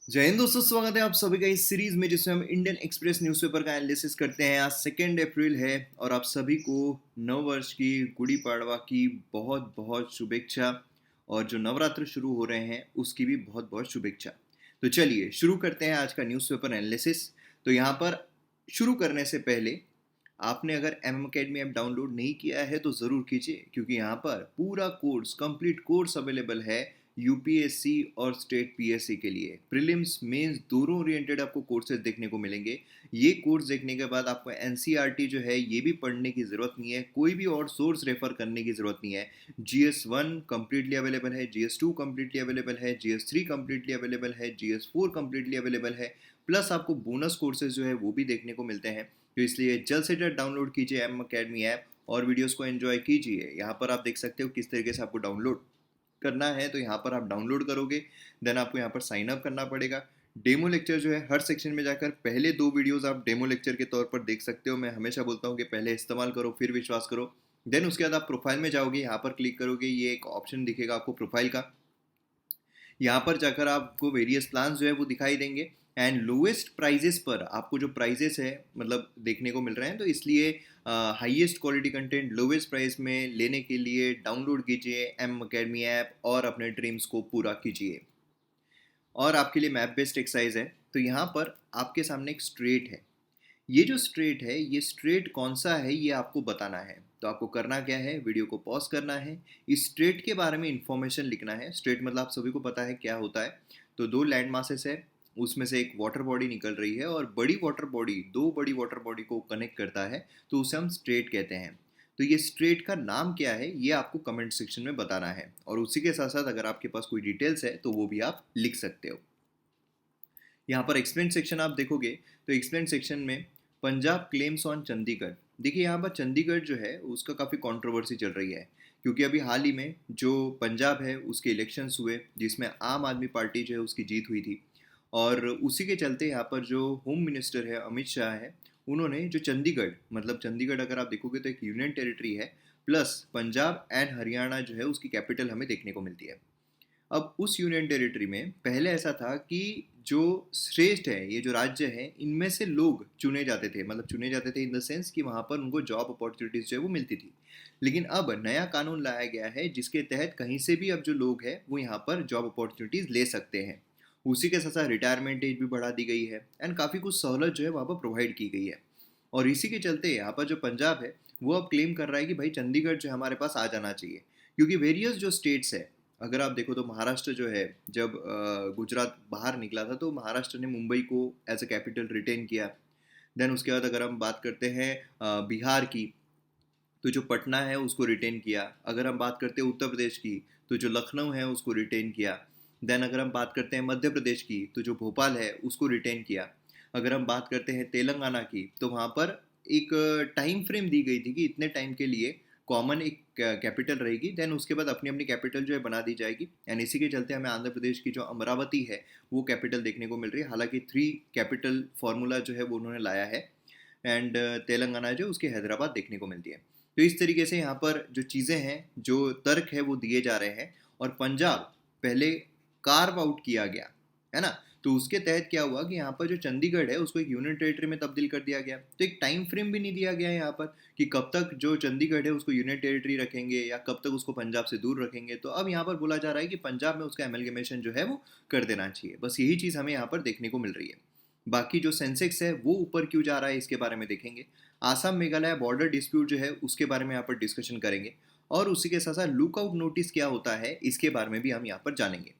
जय हिंद दोस्तों, स्वागत है आप सभी का इस सीरीज में जिसमें हम इंडियन एक्सप्रेस न्यूज़पेपर का एनालिसिस करते हैं। आज 2 अप्रैल है और आप सभी को नव वर्ष की, गुड़ी पड़वा की बहुत बहुत शुभेच्छा। और जो नवरात्र शुरू हो रहे हैं उसकी भी बहुत बहुत शुभेच्छा। तो चलिए शुरू करते हैं आज का न्यूज़पेपर एनालिसिस। तो यहाँ पर शुरू करने से पहले आपने अगर एम अकेडमी ऐप डाउनलोड नहीं किया है तो ज़रूर कीजिए, क्योंकि यहाँ पर पूरा कोर्स, कंप्लीट कोर्स अवेलेबल है यूपीएससी और स्टेट पीएससी के लिए। प्रीलिम्स मेंस दोनों ओरिएंटेड आपको कोर्सेज देखने को मिलेंगे। ये कोर्स देखने के बाद आपको एनसीईआरटी जो है ये भी पढ़ने की ज़रूरत नहीं है, कोई भी और सोर्स रेफर करने की ज़रूरत नहीं है। GS1 कम्प्लीटली अवेलेबल है, GS2 कम्प्लीटली अवेलेबल है, GS3 कम्प्लीटली अवेलेबल है, GS4 कम्प्लीटली अवेलेबल है। प्लस आपको बोनस कोर्सेज जो है वो भी देखने को मिलते हैं। तो इसलिए जल्द से जल्द डाउनलोड कीजिए एम अकेडमी ऐप और वीडियोस को एंजॉय कीजिए। यहाँ पर आप देख सकते हो किस तरीके से आपको डाउनलोड करना है। तो यहाँ पर आप डाउनलोड करोगे, देन आपको यहाँ पर साइन अप करना पड़ेगा। डेमो लेक्चर जो है हर सेक्शन में जाकर पहले 2 वीडियोस आप डेमो लेक्चर के तौर पर देख सकते हो। मैं हमेशा बोलता हूँ कि पहले इस्तेमाल करो फिर विश्वास करो। देन उसके बाद आप प्रोफाइल में जाओगे, यहाँ पर क्लिक करोगे, ये एक ऑप्शन दिखेगा आपको प्रोफाइल का। यहाँ पर जाकर आपको वेरियस प्लान जो है वो दिखाई देंगे एंड लोएस्ट प्राइजेस पर आपको जो प्राइजेस है मतलब देखने को मिल रहे हैं। तो इसलिए highest quality content lowest price में लेने के लिए डाउनलोड कीजिए एम अकेडमी ऐप और अपने ड्रीम्स को पूरा कीजिए। और आपके लिए मैप बेस्ड एक्सरसाइज है। तो यहाँ पर आपके सामने एक स्ट्रेट है। ये जो स्ट्रेट है, ये स्ट्रेट कौन सा है ये आपको बताना है। तो आपको करना क्या है, वीडियो को पॉज करना है, इस स्ट्रेट के बारे में इंफॉर्मेशन लिखना है। स्ट्रेट मतलब आप सभी को पता है क्या होता है। तो 2 लैंड मासेस है, उसमें से एक वाटर बॉडी निकल रही है और बड़ी वाटर बॉडी, 2 बड़ी वाटर बॉडी को कनेक्ट करता है, तो उसे हम स्ट्रेट कहते हैं। तो ये स्ट्रेट का नाम क्या है ये आपको कमेंट सेक्शन में बताना है। और उसी के साथ साथ अगर आपके पास कोई डिटेल्स है तो वो भी आप लिख सकते हो। यहाँ पर एक्सप्लेन सेक्शन आप देखोगे तो एक्सप्लेन सेक्शन में पंजाब क्लेम्स ऑन चंडीगढ़। देखिए यहाँ पर चंडीगढ़ जो है उसका काफ़ी कंट्रोवर्सी चल रही है, क्योंकि अभी हाल ही में जो पंजाब है उसके इलेक्शंस हुए जिसमें आम आदमी पार्टी जो है उसकी जीत हुई थी। और उसी के चलते यहाँ पर जो होम मिनिस्टर है अमित शाह है, उन्होंने जो चंडीगढ़, मतलब चंडीगढ़ अगर आप देखोगे तो एक यूनियन टेरिटरी है, प्लस पंजाब एंड हरियाणा जो है उसकी कैपिटल हमें देखने को मिलती है। अब उस यूनियन टेरिटरी में पहले ऐसा था कि जो श्रेष्ठ है, ये जो राज्य है, इनमें से लोग चुने जाते थे, मतलब चुने जाते थे इन द सेंस कि वहाँ पर उनको जॉब अपॉर्चुनिटीज जो है वो मिलती थी। लेकिन अब नया कानून लाया गया है जिसके तहत कहीं से भी अब जो लोग हैं वो यहाँ पर जॉब अपॉर्चुनिटीज ले सकते हैं। उसी के साथ साथ रिटायरमेंट एज भी बढ़ा दी गई है एंड काफ़ी कुछ सहूलत जो है वहाँ पर प्रोवाइड की गई है। और इसी के चलते यहाँ पर जो पंजाब है वो अब क्लेम कर रहा है कि भाई चंडीगढ़ जो है हमारे पास आ जाना चाहिए। क्योंकि वेरियस जो स्टेट्स है, अगर आप देखो तो महाराष्ट्र जो है, जब गुजरात बाहर निकला था तो महाराष्ट्र ने मुंबई को एज अ कैपिटल रिटेन किया। देन उसके बाद अगर हम बात करते हैं बिहार की, तो जो पटना है उसको रिटेन किया। अगर हम बात करते हैं उत्तर प्रदेश की, तो जो लखनऊ है उसको रिटेन किया। देन अगर हम बात करते हैं मध्य प्रदेश की, तो जो भोपाल है उसको रिटेन किया। अगर हम बात करते हैं तेलंगाना की, तो वहाँ पर एक टाइम फ्रेम दी गई थी कि इतने टाइम के लिए कॉमन एक कैपिटल रहेगी, देन उसके बाद अपनी अपनी कैपिटल जो है बना दी जाएगी। एंड इसी के चलते हमें आंध्र प्रदेश की जो अमरावती है वो कैपिटल देखने को मिल रही है। हालांकि 3 कैपिटल फॉर्मूला जो है वो उन्होंने लाया है। एंड तेलंगाना जो उसकी हैदराबाद देखने को मिलती है। तो इस तरीके से यहाँ पर जो चीज़ें हैं, जो तर्क है वो दिए जा रहे हैं। और पंजाब पहले कार्व आउट किया गया है ना, तो उसके तहत क्या हुआ कि यहाँ पर जो चंडीगढ़ है उसको एक यूनियन टेरिटरी में तब्दील कर दिया गया। तो एक टाइम फ्रेम भी नहीं दिया गया है यहाँ पर कि कब तक जो चंडीगढ़ है उसको यूनियन टेरिटरी रखेंगे या कब तक उसको पंजाब से दूर रखेंगे। तो अब यहाँ पर बोला जा रहा है कि पंजाब में उसका एमलगेमेशन जो है वो कर देना चाहिए। बस यही चीज़ हमें यहाँ पर देखने को मिल रही है। बाकी जो सेंसेक्स है वो ऊपर क्यों जा रहा है इसके बारे में देखेंगे। आसाम मेघालय बॉर्डर डिस्प्यूट जो है उसके बारे में यहाँ पर डिस्कशन करेंगे। और उसी के साथ साथ लुकआउट नोटिस क्या होता है इसके बारे में भी हम यहाँ पर जानेंगे।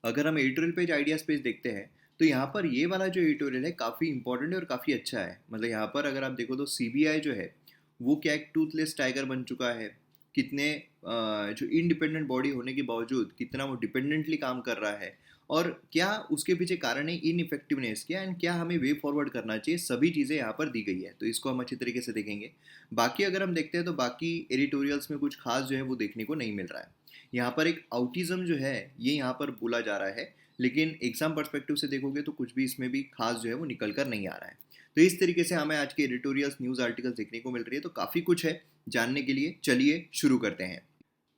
अगर हम एडिटोरियल पेज, आइडियाज पेज देखते हैं, तो यहाँ पर ये वाला जो एडिटोरियल है काफ़ी इंपॉर्टेंट है और काफ़ी अच्छा है। मतलब यहाँ पर अगर आप देखो तो सीबीआई जो है वो क्या एक टूथलेस टाइगर बन चुका है। कितने जो इंडिपेंडेंट बॉडी होने के बावजूद कितना वो डिपेंडेंटली काम कर रहा है, और क्या उसके पीछे कारण है इनइफेक्टिवनेस क्या, एंड क्या हमें वे फॉरवर्ड करना चाहिए, सभी चीज़ें यहाँ पर दी गई है। तो इसको हम अच्छी तरीके से देखेंगे। बाकी अगर हम देखते हैं तो बाकी एडिटोरियल्स में कुछ खास जो है वो देखने को नहीं मिल रहा है। यहाँ पर एक आउटिज्म जो है ये यहाँ पर बोला जा रहा है, लेकिन एग्जाम पर्सपेक्टिव से देखोगे तो कुछ भी इसमें भी खास जो है वो निकल कर नहीं आ रहा है। तो इस तरीके से हमें आज के एडिटोरियल्स, न्यूज़ आर्टिकल्स देखने को मिल रही है। तो काफ़ी कुछ है जानने के लिए, चलिए शुरू करते हैं।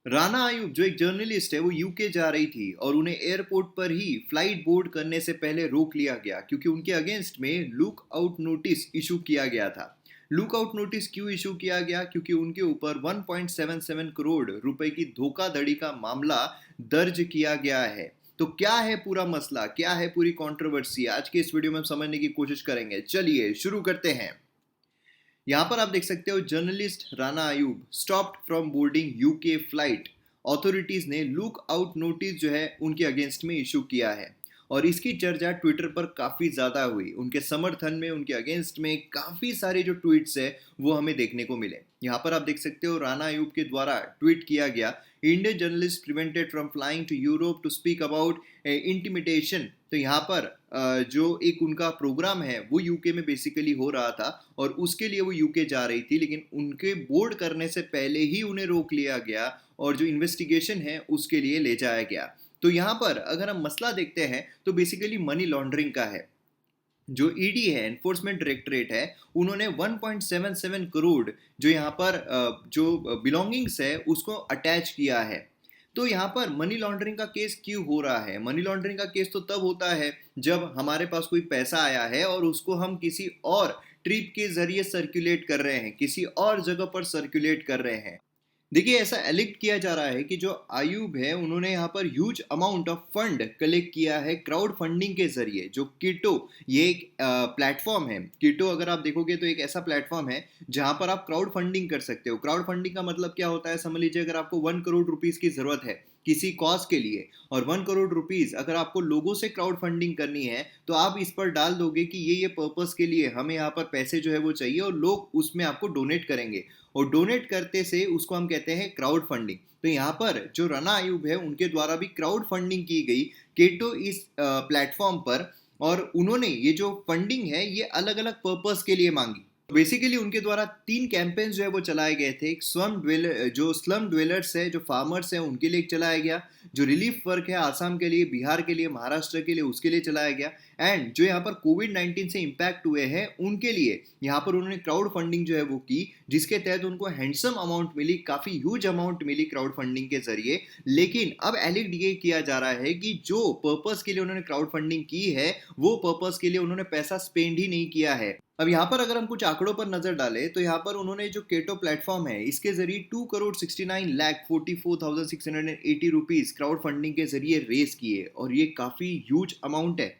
राना आयूब जो एक जर्नलिस्ट है वो यूके जा रही थी और उन्हें एयरपोर्ट पर ही फ्लाइट बोर्ड करने से पहले रोक लिया गया क्योंकि उनके अगेंस्ट में लुक आउट नोटिस इशू किया गया था। लुक आउट नोटिस क्यों इशू किया गया? क्योंकि उनके ऊपर 1.77 करोड़ रुपए की धोखाधड़ी का मामला दर्ज किया गया है। तो क्या है पूरा मसला, क्या है पूरी कंट्रोवर्सी, आज के इस वीडियो में हम समझने की कोशिश करेंगे। चलिए शुरू करते हैं। यहाँ पर आप देख सकते हो journalist Rana Ayub stopped from boarding UK flight. Authorities ने लुक आउट नोटिस जो है उनके अगेंस्ट में इशू किया है और इसकी चर्चा ट्विटर पर काफ़ी ज़्यादा हुई। उनके समर्थन में, उनके अगेंस्ट में काफ़ी सारे जो ट्वीट्स है वो हमें देखने को मिले। यहाँ पर आप देख सकते हो राना आयूब के द्वारा ट्वीट किया गया, Indian journalist prevented from flying to Europe to speak about intimidation. तो यहाँ पर जो एक उनका प्रोग्राम है वो यूके में बेसिकली हो रहा था और उसके लिए वो यूके जा रही थी, लेकिन उनके बोर्ड करने से पहले ही उन्हें रोक लिया गया और जो इन्वेस्टिगेशन है उसके लिए ले जाया गया। तो यहाँ पर अगर हम मसला देखते हैं तो बेसिकली मनी लॉन्ड्रिंग का है। जो ईडी है, एनफोर्समेंट डायरेक्टरेट है, उन्होंने 1.77 करोड़ जो यहाँ पर जो बिलोंगिंग्स है उसको अटैच किया है। तो यहाँ पर मनी लॉन्ड्रिंग का केस क्यों हो रहा है? मनी लॉन्ड्रिंग का केस तो तब होता है जब हमारे पास कोई पैसा आया है और उसको हम किसी और ट्रिप के जरिए सर्कुलेट कर रहे हैं, किसी और जगह पर सर्कुलेट कर रहे हैं। देखिए, ऐसा एलिक्ट किया जा रहा है कि जो आयूब है उन्होंने यहाँ पर huge amount of fund collect किया है क्राउड फंडिंग के जरिए। जो कीटो, ये एक प्लेटफॉर्म है। कीटो अगर आप देखोगे तो एक ऐसा प्लेटफॉर्म है जहाँ पर आप क्राउड फंडिंग कर सकते हो। क्राउड फंडिंग का मतलब क्या होता है, समझ लीजिए अगर आपको 1 करोड़ रुपीज़ की ज़रूरत है किसी कॉज के लिए और 1 करोड़ रुपीज़ अगर आपको लोगों से क्राउड फंडिंग करनी है तो आप इस पर डाल दोगे कि ये पर्पस के लिए हमें यहाँ पर पैसे जो है वो चाहिए और लोग उसमें आपको डोनेट करेंगे और डोनेट करते से उसको हम कहते हैं क्राउड फंडिंग। तो यहाँ पर जो राना आयूब है उनके द्वारा भी क्राउड फंडिंग की गई केटो इस प्लेटफॉर्म पर और उन्होंने ये जो फंडिंग है ये अलग अलग पर्पस के लिए मांगी। बेसिकली उनके द्वारा 3 कैंपेन्स जो है वो चलाए गए थे। एक स्लम ड्वेलर्स है, जो फार्मर्स हैं उनके लिए चलाया गया। जो रिलीफ वर्क है आसाम के लिए, बिहार के लिए, महाराष्ट्र के लिए, उसके लिए चलाया गया। एंड जो यहाँ पर कोविड-19 से इम्पैक्ट हुए हैं उनके लिए यहाँ पर उन्होंने क्राउड फंडिंग जो है वो की, जिसके तहत उनको हैंडसम अमाउंट मिली, काफ़ी ह्यूज अमाउंट मिली क्राउड फंडिंग के जरिए। लेकिन अब एलिक्ट ये किया जा रहा है कि जो पर्पस के लिए उन्होंने क्राउड फंडिंग की है वो पर्पस के लिए उन्होंने पैसा स्पेंड ही नहीं किया है। अब यहाँ पर अगर हम कुछ आंकड़ों पर नजर डालें तो यहाँ पर उन्होंने जो केटो प्लेटफॉर्म है इसके जरिए 2,69,44,680 रुपीज क्राउड फंडिंग के जरिए रेस किए और ये काफी ह्यूज अमाउंट है।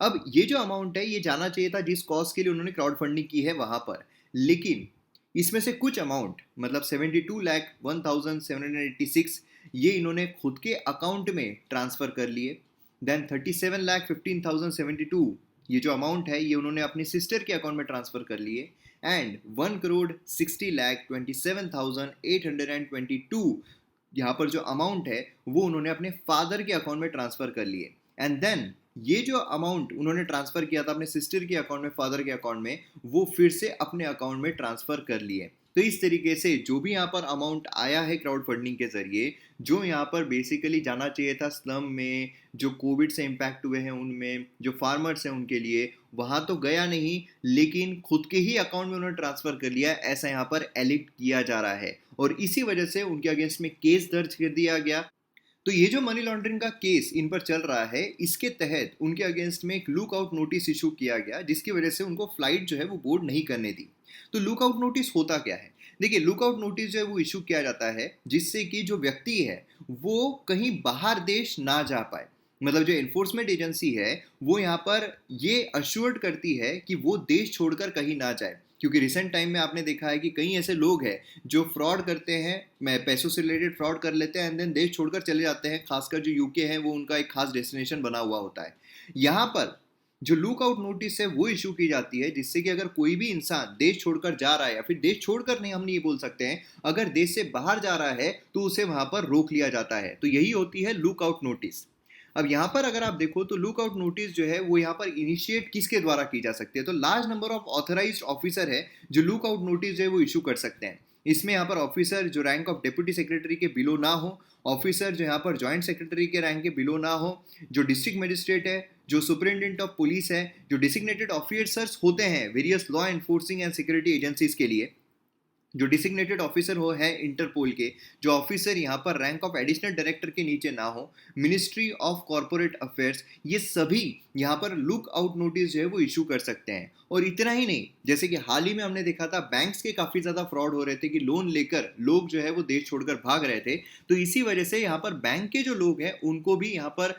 अब ये जो अमाउंट है ये जाना चाहिए था जिस कॉज के लिए उन्होंने क्राउड फंडिंग की है वहां पर, लेकिन इसमें से कुछ अमाउंट मतलब 72,01,786 ये इन्होंने खुद के अकाउंट में ट्रांसफर कर लिए। देन 37,15,072 ये जो अमाउंट है ये उन्होंने अपनी सिस्टर के अकाउंट में ट्रांसफर कर लिए। एंड 1,60,27,822 यहाँ पर जो अमाउंट है वो उन्होंने अपने फादर के अकाउंट में ट्रांसफर कर लिए। एंड देन ये जो अमाउंट उन्होंने ट्रांसफर किया था अपने सिस्टर के अकाउंट में, फादर के अकाउंट में, वो फिर से अपने अकाउंट में ट्रांसफर कर लिए। तो इस तरीके से जो भी यहाँ पर अमाउंट आया है क्राउड फंडिंग के जरिए, जो यहाँ पर बेसिकली जाना चाहिए था स्लम में, जो कोविड से इम्पैक्ट हुए हैं उनमें, जो फार्मर्स हैं उनके लिए, वहाँ तो गया नहीं, लेकिन खुद के ही अकाउंट में उन्होंने ट्रांसफर कर लिया, ऐसा यहाँ पर एलिक्ट किया जा रहा है और इसी वजह से उनके अगेंस्ट में केस दर्ज कर दिया गया। तो ये जो मनी लॉन्ड्रिंग का केस इन पर चल रहा है इसके तहत उनके अगेंस्ट में एक लुक आउट नोटिस इशू किया गया, जिसकी वजह से उनको फ्लाइट जो है वो बोर्ड नहीं करने दी। तो लुक आउट नोटिस होता क्या है? देखिए, लुक आउट नोटिस जो है वो इशू किया जाता है जिससे कि जो व्यक्ति है वो कहीं बाहर देश ना जा पाए। मतलब जो एनफोर्समेंट एजेंसी है वो यहाँ पर ये अश्योर्ड करती है कि वो देश छोड़कर कहीं ना जाए, क्योंकि रिसेंट टाइम में आपने देखा है कि कई ऐसे लोग हैं जो फ्रॉड करते हैं, मैं पैसों से रिलेटेड फ्रॉड कर लेते हैं एंड देन देश छोड़कर चले जाते हैं। खासकर जो यूके है वो उनका एक खास डेस्टिनेशन बना हुआ होता है। यहाँ पर जो लुक आउट नोटिस है वो इशू की जाती है जिससे कि अगर कोई भी इंसान देश छोड़कर जा रहा है, या फिर देश छोड़कर नहीं, हम नहीं बोल सकते हैं, अगर देश से बाहर जा रहा है तो उसे वहां पर रोक लिया जाता है। तो यही होती है लुक आउट नोटिस। अब यहाँ पर अगर आप देखो तो लुक आउट नोटिस जो है वो यहाँ पर इनिशिएट किसके द्वारा की जा सकती है? तो large number of authorised officer है जो लुक आउट नोटिस जो है वो इशू कर सकते हैं। इसमें यहाँ पर ऑफिसर जो रैंक ऑफ डिप्टी सेक्रेटरी के बिलो ना हो, ऑफिसर जो यहाँ पर जॉइंट सेक्रेटरी के रैंक के बिलो ना हो, जो डिस्ट्रिक्ट मजिस्ट्रेट है, जो सुपरिटेंडेंट ऑफ पुलिस है, जो डिसिग्नेटेड ऑफिसर्स होते हैं various law enforcing and security agencies के लिए, जो डिसिग्नेटेड ऑफिसर हो है इंटरपोल के, जो ऑफिसर यहाँ पर रैंक ऑफ एडिशनल डायरेक्टर के नीचे ना हो, मिनिस्ट्री ऑफ कॉरपोरेट अफेयर्स, ये सभी यहाँ पर लुक आउट नोटिस जो है वो इशू कर सकते हैं। और इतना ही नहीं, जैसे कि हाल ही में हमने देखा था बैंक्स के काफी ज्यादा फ्रॉड हो रहे थे कि लोन लेकर लोग जो है वो देश छोड़कर भाग रहे थे। तो इसी वजह से यहाँ पर बैंक के जो लोग हैं उनको भी यहाँ पर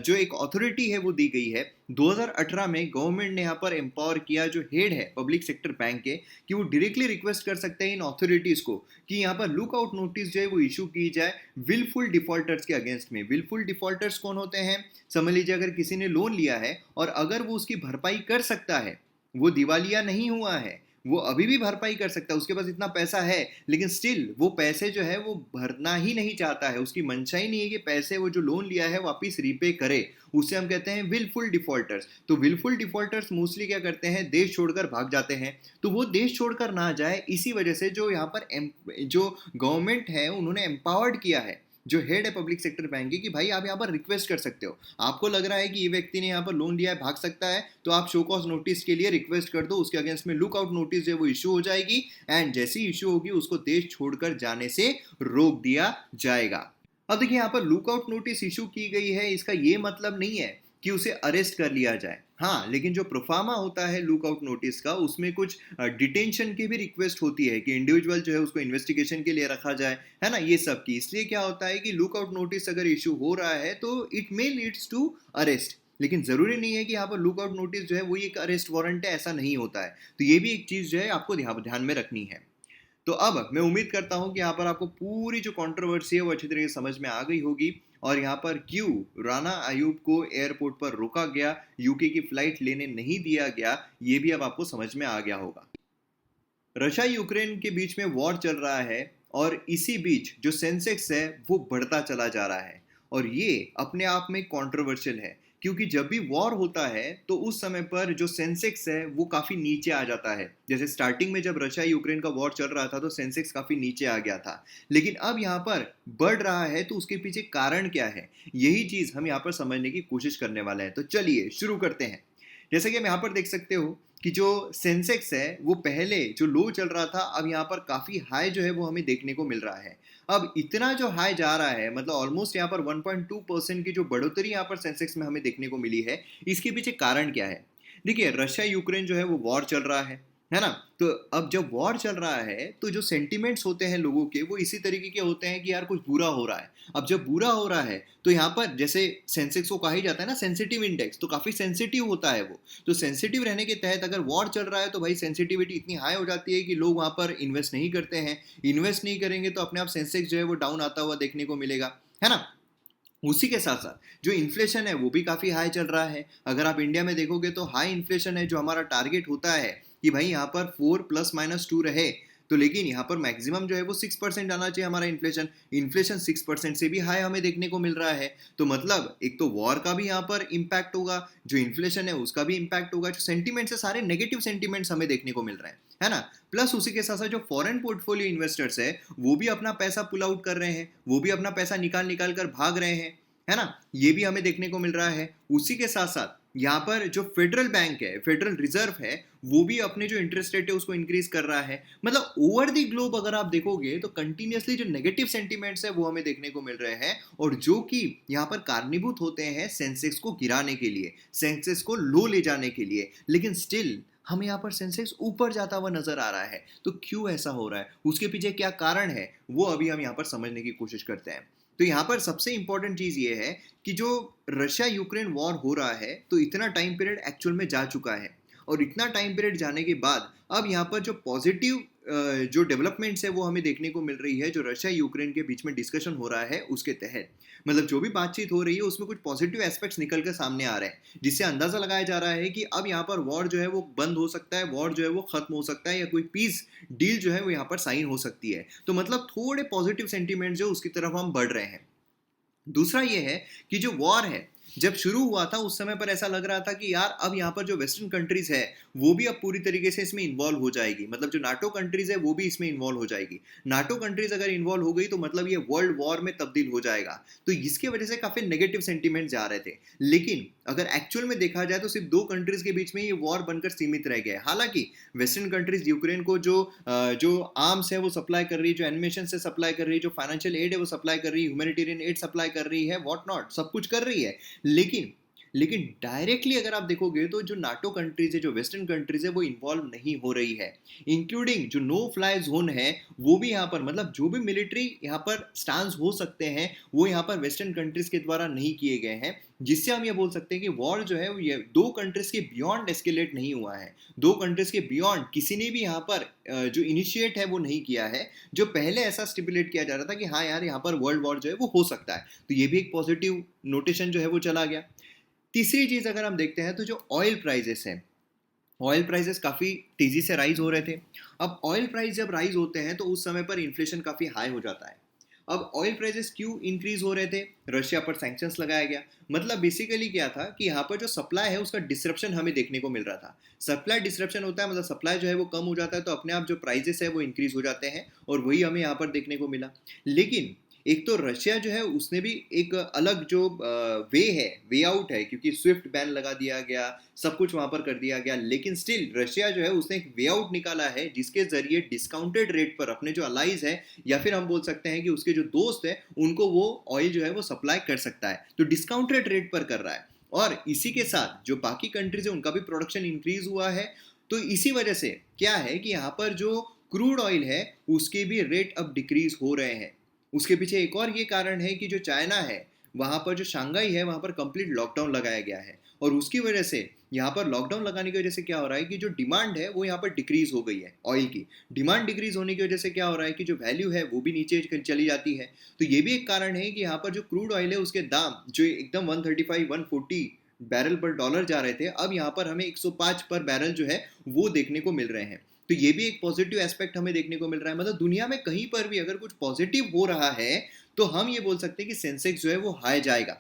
जो एक अथॉरिटी है वो दी गई है। 2018 में गवर्नमेंट ने यहाँ पर एम्पावर किया जो हेड है पब्लिक सेक्टर बैंक के, कि वो डायरेक्टली रिक्वेस्ट कर सकते हैं इन अथॉरिटीज को कि यहाँ पर लुक आउट नोटिस जो है वो इशू की जाए विलफुल डिफॉल्टर्स के अगेंस्ट में। विलफुल डिफॉल्टर्स कौन होते हैं? समझ लीजिए अगर किसी ने लोन लिया है और अगर वो उसकी भरपाई कर सकता है, वो दिवालिया नहीं हुआ है, वो अभी भी भरपाई कर सकता है, उसके पास इतना पैसा है, लेकिन स्टिल वो पैसे जो है वो भरना ही नहीं चाहता है, उसकी मंशा ही नहीं है कि पैसे वो जो लोन लिया है वापस रीपे करे, उसे हम कहते हैं विलफुल डिफॉल्टर्स। तो विलफुल डिफॉल्टर्स मोस्टली क्या करते हैं? देश छोड़कर भाग जाते हैं। तो वो देश छोड़कर ना जाए, इसी वजह से जो यहाँ पर जो गवर्नमेंट है उन्होंने एम्पावर्ड किया है जो हेड है पब्लिक सेक्टर बैंक की, कि भाई आप यहाँ पर रिक्वेस्ट कर सकते हो। आपको लग रहा है कि ये व्यक्ति ने यहाँ पर लोन लिया है, भाग सकता है, तो आप शो कॉज नोटिस के लिए रिक्वेस्ट कर दो, उसके अगेंस्ट में लुक आउट नोटिस जो है वो इशू हो जाएगी, एंड जैसी इशू होगी उसको देश छोड़कर जाने से रोक दिया जाएगा। अब देखिए यहाँ पर लुक आउट नोटिस इशू की गई है, इसका ये मतलब नहीं है कि उसे अरेस्ट कर लिया जाए। हाँ, लेकिन जो प्रोफार्मा होता है लुक आउट नोटिस का, उसमें कुछ डिटेंशन की भी रिक्वेस्ट होती है कि इंडिविजुअल जो है उसको इन्वेस्टिगेशन के लिए रखा जाए, है ना, ये सब की। इसलिए क्या होता है कि लुक आउट नोटिस अगर इशू हो रहा है तो it may leads to arrest, लेकिन जरूरी नहीं है कि यहाँ पर लुक आउट नोटिस जो है वो एक अरेस्ट वारंट है, ऐसा नहीं होता है। तो ये भी एक चीज जो है आपको ध्यान में रखनी है। तो अब मैं उम्मीद करता हूं कि यहाँ पर आपको पूरी जो कंट्रोवर्सी है वो अच्छी तरीके से समझ में आ गई होगी, और यहाँ पर क्यों राना अयूब को एयरपोर्ट पर रोका गया, यूके की फ्लाइट लेने नहीं दिया गया, ये भी अब आपको समझ में आ गया होगा। रशिया यूक्रेन के बीच में वॉर चल रहा है, और इसी बीच जो सेंसेक्स है वो बढ़ता चला जा रहा है, और ये अपने आप में कंट्रोवर्शियल है, क्योंकि जब भी वॉर होता है तो उस समय पर जो सेंसेक्स है वो काफी नीचे आ जाता है। जैसे स्टार्टिंग में जब रशिया यूक्रेन का वॉर चल रहा था तो सेंसेक्स काफी नीचे आ गया था, लेकिन अब यहाँ पर बढ़ रहा है, तो उसके पीछे कारण क्या है, यही चीज हम यहाँ पर समझने की कोशिश करने वाले हैं। तो चलिए शुरू करते हैं। जैसे कि हम यहाँ पर देख सकते हो कि जो सेंसेक्स है वो पहले जो लो चल रहा था, अब यहाँ पर काफी हाई जो है वो हमें देखने को मिल रहा है। अब इतना जो हाई जा रहा है, मतलब ऑलमोस्ट यहाँ पर 1.2% की जो बढ़ोतरी यहाँ पर सेंसेक्स में हमें देखने को मिली है, इसके पीछे कारण क्या है? देखिए, रशिया यूक्रेन जो है वो वॉर चल रहा है ना। तो अब जब वॉर चल रहा है तो जो सेंटिमेंट्स होते हैं लोगों के वो इसी तरीके के होते हैं कि यार कुछ बुरा हो रहा है। अब जब बुरा हो रहा है तो यहाँ पर जैसे सेंसेक्स को कहा ही जाता है ना सेंसिटिव इंडेक्स, तो काफी सेंसिटिव होता है वो। तो सेंसिटिव रहने के तहत अगर वॉर चल रहा है तो भाई सेंसिटिविटी इतनी हाई हो जाती है कि लोग वहां पर इन्वेस्ट नहीं करते हैं। इन्वेस्ट नहीं करेंगे तो अपने आप सेंसेक्स जो है वो डाउन आता हुआ देखने को मिलेगा, है ना। उसी के साथ साथ जो इन्फ्लेशन है वो भी काफी हाई चल रहा है। अगर आप इंडिया में देखोगे तो हाई इन्फ्लेशन है, जो हमारा टारगेट होता है कि भाई यहाँ पर 4 ± 2 रहे, तो लेकिन यहाँ पर मैक्सिमम जो है वो 6% आना चाहिए हमारा इन्फ्लेशन। इन्फ्लेशन 6% से भी हाई हमें देखने को मिल रहा है। तो मतलब एक तो वॉर का भी यहाँ पर इम्पैक्ट होगा, जो इन्फ्लेशन है उसका भी इम्पैक्ट होगा, जो सेंटीमेंट्स है सारे नेगेटिव सेंटीमेंट्स हमें देखने को मिल रहे हैं, है ना। प्लस उसी के साथ साथ जो फॉरेन पोर्टफोलियो इन्वेस्टर्स है वो भी अपना पैसा पुल आउट कर रहे हैं, वो भी अपना पैसा निकाल निकाल कर भाग रहे हैं, है ना। ये भी हमें देखने को मिल रहा है। उसी के साथ साथ यहाँ पर जो फेडरल बैंक है, फेडरल रिजर्व है, वो भी अपने जो इंटरेस्ट रेट है उसको इंक्रीज कर रहा है। मतलब ओवर द ग्लोब अगर आप देखोगे तो कंटिन्यूअसली जो नेगेटिव सेंटीमेंट्स है वो हमें देखने को मिल रहे हैं, और जो कि यहाँ पर कारणीभूत होते हैं सेंसेक्स को गिराने के लिए, सेंसेक्स को लो ले जाने के लिए। लेकिन स्टिल हमें यहाँ पर सेंसेक्स ऊपर जाता हुआ नजर आ रहा है। तो क्यों ऐसा हो रहा है, उसके पीछे क्या कारण है, वो अभी हम यहाँ पर समझने की कोशिश करते हैं। तो यहाँ पर सबसे इंपॉर्टेंट चीज ये है कि जो रशिया यूक्रेन वॉर हो रहा है तो इतना टाइम पीरियड एक्चुअल में जा चुका है, और इतना टाइम पीरियड जाने के बाद अब यहाँ पर जो पॉजिटिव जो डेवलपमेंट्स है वो हमें देखने को मिल रही है, जो रशिया यूक्रेन के बीच में डिस्कशन हो रहा है उसके तहत। मतलब जो भी बातचीत हो रही है उसमें कुछ पॉजिटिव एस्पेक्ट्स निकल कर सामने आ रहे हैं, जिससे अंदाजा लगाया जा रहा है कि अब यहाँ पर वॉर जो है वो बंद हो सकता है, वॉर जो है वो खत्म हो सकता है, या कोई पीस डील जो है वो यहाँ पर साइन हो सकती है। तो मतलब थोड़े पॉजिटिव सेंटीमेंट जो उसकी तरफ हम बढ़ रहे हैं। दूसरा ये है कि जो वॉर है, जब शुरू हुआ था उस समय पर ऐसा लग रहा था कि यार अब यहाँ पर जो वेस्टर्न कंट्रीज है वो भी अब पूरी तरीके से इसमें इन्वॉल्व हो जाएगी, मतलब जो नाटो कंट्रीज है वो भी इसमें इन्वॉल्व हो जाएगी। नाटो कंट्रीज अगर इन्वॉल्व हो गई तो मतलब ये वर्ल्ड वॉर में तब्दील हो जाएगा। तो इसके वजह से काफी नेगेटिव सेंटीमेंट जा रहे थे। लेकिन अगर एक्चुअल में देखा जाए तो सिर्फ दो कंट्रीज के बीच में ये वॉर बनकर सीमित रह गया है। हालांकि वेस्टर्न कंट्रीज यूक्रेन को जो आर्म्स है वो सप्लाई कर रही है, जो एनिमेशन से सप्लाई कर रही है, जो फाइनेंशियल एड है वो सप्लाई कर रही है, ह्यूमैनिटेरियन एड सप्लाई कर रही है, व्हाट नॉट, सब कुछ कर रही है। लेकिन लेकिन डायरेक्टली अगर आप देखोगे तो जो नाटो कंट्रीज है, जो वेस्टर्न कंट्रीज है, वो इन्वॉल्व नहीं हो रही है। इंक्लूडिंग जो नो फ्लाई जोन है वो भी यहाँ पर, मतलब जो भी मिलिट्री यहाँ पर स्टांस हो सकते हैं वो यहाँ पर वेस्टर्न कंट्रीज के द्वारा नहीं किए गए हैं। जिससे हम ये बोल सकते हैं कि वॉर जो है वो ये दो कंट्रीज के बियॉन्ड एस्केलेट नहीं हुआ है। दो कंट्रीज के बियॉन्ड किसी ने भी यहाँ पर जो इनिशिएट है वो नहीं किया है। जो पहले ऐसा स्टिपुलेट किया जा रहा था कि हाँ यार यहाँ पर वर्ल्ड वॉर जो है वो हो सकता है, तो ये भी एक पॉजिटिव नोटेशन जो है वो चला गया। तीसरी चीज अगर हम देखते हैं तो जो ऑयल प्राइजेस हैं, ऑयल प्राइसेस काफ़ी तेज़ी से राइज हो रहे थे। अब ऑयल प्राइस जब राइज होते हैं तो उस समय पर इन्फ्लेशन काफ़ी हाई हो जाता है। अब ऑयल प्राइसेस क्यों इंक्रीज हो रहे थे? रशिया पर सैंक्शंस लगाया गया। मतलब बेसिकली क्या था कि यहाँ पर जो सप्लाई है उसका डिसरप्शन हमें देखने को मिल रहा था। सप्लाई डिसरप्शन होता है, मतलब सप्लाई जो है वो कम हो जाता है तो अपने आप जो प्राइजेस है वो इंक्रीज हो जाते हैं, और वही हमें यहाँ पर देखने को मिला। लेकिन एक तो रशिया जो है उसने भी एक अलग जो वे है, वे आउट है, क्योंकि स्विफ्ट बैन लगा दिया गया, सब कुछ वहां पर कर दिया गया। लेकिन स्टिल रशिया जो है उसने एक वे आउट निकाला है जिसके जरिए डिस्काउंटेड रेट पर अपने जो अलाइज है या फिर हम बोल सकते हैं कि उसके जो दोस्त है उनको वो ऑयल जो है वो सप्लाई कर सकता है, तो डिस्काउंटेड रेट पर कर रहा है। और इसी के साथ जो बाकी कंट्रीज है उनका भी प्रोडक्शन इंक्रीज हुआ है। तो इसी वजह से क्या है कि यहाँ पर जो क्रूड ऑयल है उसके भी रेट अब डिक्रीज हो रहे हैं। उसके पीछे एक और ये कारण है कि जो चाइना है वहाँ पर, जो शंघाई है वहाँ पर कंप्लीट लॉकडाउन लगाया गया है, और उसकी वजह से यहाँ पर लॉकडाउन लगाने की वजह से क्या हो रहा है कि जो डिमांड है वो यहाँ पर डिक्रीज हो गई है। ऑयल की डिमांड डिक्रीज होने की वजह से क्या हो रहा है कि जो वैल्यू है वो भी नीचे चली जाती है। तो ये भी एक कारण है कि यहाँ पर जो क्रूड ऑयल है उसके दाम जो एकदम 135 140 बैरल पर डॉलर जा रहे थे, अब यहाँ पर हमें 105 पर बैरल जो है वो देखने को मिल रहे हैं। तो ये भी एक पॉजिटिव एस्पेक्ट हमें देखने को मिल रहा है। मतलब दुनिया में कहीं पर भी अगर कुछ पॉजिटिव हो रहा है तो हम ये बोल सकते हैं कि सेंसेक्स जो है वो हाई जाएगा।